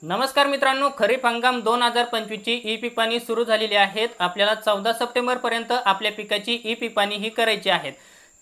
नमस्कार मित्रांनो, खरीप हंगाम 2025 ची ई पीक पाणी सुरू झालेली आहेत। आपल्याला 14 सप्टेंबर पर्यंत आपल्या पिकाची ई पीक पाणी ही करायची आहेत।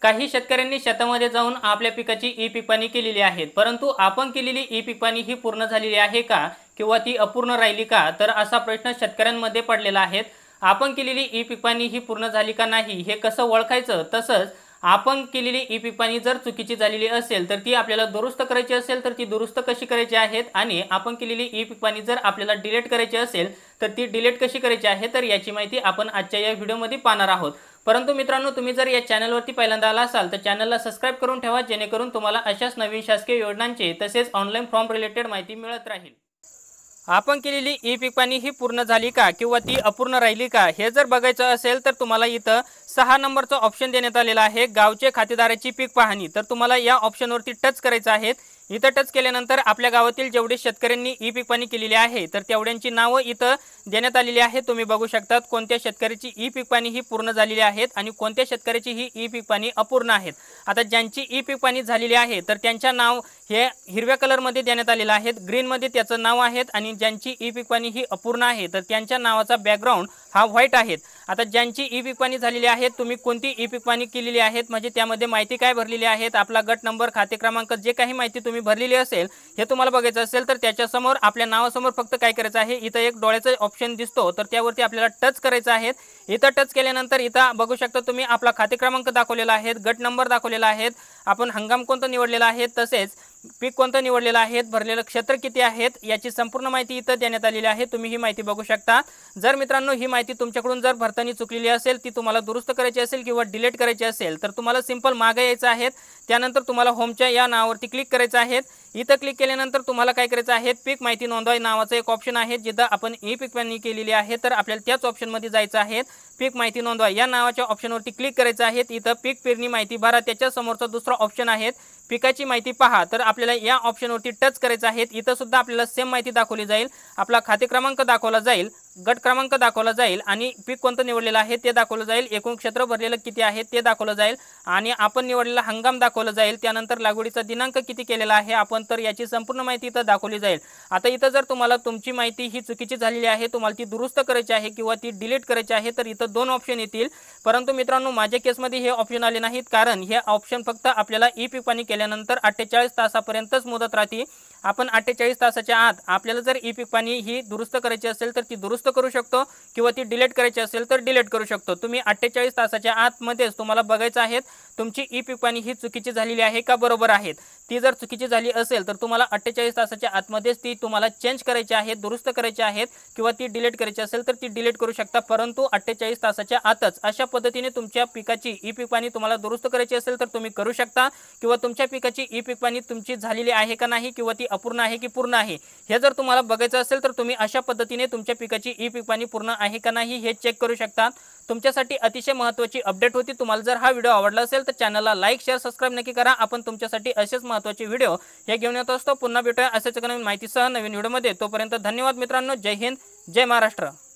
काही शेतकऱ्यांनी शेतामध्ये जाऊन आपल्या पिकाची ई पीक पाणी केलेली आहेत, परंतु आपण केलेली ई पीक पाणी ही पूर्ण झालेली आहे का किंवा ती अपूर्ण राहिली का, तर असा प्रश्न शेतकऱ्यांमध्ये पडलेला आहे। आपण केलेली ई पीक पाणी ही पूर्ण झाली का नाही हे कसं ओळखायचं, तसंच आपण केलेली ई पीक पाणी जर चुकीची झालेली असेल तर ती आपल्याला दुरुस्त करायची असेल तर ती दुरुस्त कशी करायची आहेत, आणि आपण केलेली ई पीक पाणी जर आपल्याला डिलीट करायची असेल तर ती डिलीट कशी करायची आहे, तर याची माहिती आपण आजच्या या व्हिडिओमध्ये पाहणार आहोत। परंतु मित्रांनो, तुम्ही जर या चॅनलवरती पहिल्यांदा आला असाल तर चॅनलला सबस्क्राईब करून ठेवा, जेणेकरून तुम्हाला अशाच नवीन शासकीय योजनांचे तसेच ऑनलाईन फॉर्म रिलेटेड माहिती मिळत राहील। आपण केलेली ई पीक पाणी ही पूर्ण झाली का किंवा ती अपूर्ण राहिली का हे जर बघायचं असेल तर तुम्हाला इथं 6 नंबरचा ऑप्शन देण्यात आलेला आहे, गावचे खातेदाराची पीक पाहणी। तर तुम्हाला या ऑप्शनवरती टच करायचं आहे। इथं टच केल्यानंतर आपल्या गावातील जेवढे शेतकऱ्यांनी ई पीक पाणी केलेली आहे तर तेवढ्यांची नावं इथं देण्यात आलेली आहे। तुम्ही बघू शकता कोणत्या शेतकऱ्याची ई पीक पाणी ही पूर्ण झालेली आहेत आणि कोणत्या शेतकऱ्याची ही ई पीक पाणी अपूर्ण आहेत। आता ज्यांची ई पीक पाणी झालेली आहे तर त्यांच्या नाव हे हिरव्या कलरमध्ये देण्यात आलेलं आहे, ग्रीनमध्ये त्याचं नाव आहे, आणि ज्यांची ई पीक पाणी ही अपूर्ण आहे तर त्यांच्या नावाचा बॅकग्राऊंड हा व्हाईट आहे। आता ज्यांची ई पीक पाणी झालेली आहे, तुम्ही कोणती ई पीक पाणी केलेली आहेत, म्हणजे त्यामध्ये माहिती काय भरलेली आहेत, आपला गट नंबर, खाते क्रमांक, जे काही माहिती तुम्ही भरलेली असेल हे तुम्हाला बघायचं असेल तर त्याच्यासमोर आपल्या नावासमोर फक्त काय करायचं आहे, इथं एक डोळ्याचा ऑप्शन दिसतो तर त्यावरती आपल्याला टच करायचं आहे। इथं टच केल्यानंतर इथं बघू शकता तुम्ही आपला खाते क्रमांक दाखवलेला आहे, गट नंबर दाखवलेला आहे, आपण हंगाम कोणता निवडलेला आहे, तसेच पीक कोणतं निवडलेलं आहे, भरलेलं क्षेत्र किती आहेत, याची संपूर्ण माहिती इथं देण्यात आलेली आहे। तुम्ही ही माहिती बघू शकता। जर मित्रांनो ही माहिती तुमच्याकडून जर भरताना चुकलेली असेल, ती तुम्हाला दुरुस्त करायची असेल किंवा डिलीट करायची असेल तर तुम्हाला सिंपल मागे यायचं आहे। त्यानंतर तुम्हाला होमच्या या नावावरती क्लिक करायचं आहे। इथं क्लिक केल्यानंतर तुम्हाला काय करायचं आहे, पीक माहिती नोंदवाई नावाचं एक ऑप्शन आहे, जिथं आपण ई पीक पाणी केलेली आहे तर आपल्याला त्याच ऑप्शनमध्ये जायचं आहे। पीक माहिती नोंदवा या नावाच्या ऑप्शनवरती क्लिक करायचं आहे। इथं पीक पेरणी माहिती भरा, त्याच्या समोरचा दुसरा ऑप्शन आहे पिकाची माहिती पहा, तर आपल्याला या ऑप्शनवरती टच करायचं आहे। इथं सुद्धा आपल्याला सेम माहिती दाखवली जाईल, आपला खाते क्रमांक दाखवला जाईल, गट क्रमांक दाखवला जाईल आणि पीक कोणतं निवडलेलं आहे ते दाखवलं जाईल, एकूण क्षेत्र भरलेलं किती आहे ते दाखवलं जाईल आणि आपण निवडलेला हंगाम दाखवला जाईल, त्यानंतर लागवडीचा दिनांक किती केलेला आहे आपण, तर याची संपूर्ण माहिती इथं दाखवली जाईल। आता इथं जर तुम्हाला तुमची माहिती ही चुकीची झालेली आहे, तुम्हाला ती दुरुस्त करायची आहे किंवा ती डिलीट करायची आहे तर इथं 2 ऑप्शन येतील। परंतु मित्रांनो माझ्या केसमध्ये हे ऑप्शन आले नाहीत, कारण हे ऑप्शन फक्त आपल्याला ई पीक पाणी केल्यानंतर 48 तासापर्यंतच मुदत राहते। आपण 48 तासाच्या आत आपल्याला जर ई पीक पाणी ही दुरुस्त करायची असेल तर ती दुरुस्त करू शकतो किंवा ती डिलीट करायची असेल तर डिलीट करू शकतो। तुम्ही 48 तासाच्या आतमध्येच तुम्हाला बघायचं आहे तुमची ई पीक पाणी ही चुकीची झालेली आहे का बरोबर आहे। ती जर चुकीची झाली असेल तर तुम्हाला 48 तासाच्या आतमध्येच ती तुम्हाला चेंज करायची आहे, दुरुस्त करायची आहेत किंवा ती डिलीट करायची असेल तर ती डिलीट करू शकता, परंतु 48 तासाच्या आतच। अशा पद्धतीने तुमच्या पिकाची ई पीक पाणी तुम्हाला दुरुस्त करायची असेल तर तुम्ही करू शकता, किंवा तुमच्या पिकाची ई पीक पाणी तुमची झालेली आहे का नाही किंवा ती अपूर्ण आहे की पूर्ण आहे हे जर तुम्हाला बघायचं असेल तर तुम्ही अशा पद्धतीने तुमच्या पिकाची ई पीक पाणी पूर्ण आहे का नाही हे चेक करू शकता। तुमच्यासाठी अतिशय महत्त्वाची अपडेट होती। तुम्हाला जर हा व्हिडिओ आवडला असेल तर चॅनलला लाईक, शेअर, सबस्क्राईब नक्की करा। आपण तुमच्यासाठी असेच महत्त्वाचे व्हिडिओ हे घेऊन येत असतो। पुन्हा भेटूया अशाच नवीन माहितीसह नवीन व्हिडिओमध्ये। तोपर्यंत धन्यवाद मित्रांनो। जय हिंद, जय महाराष्ट्र।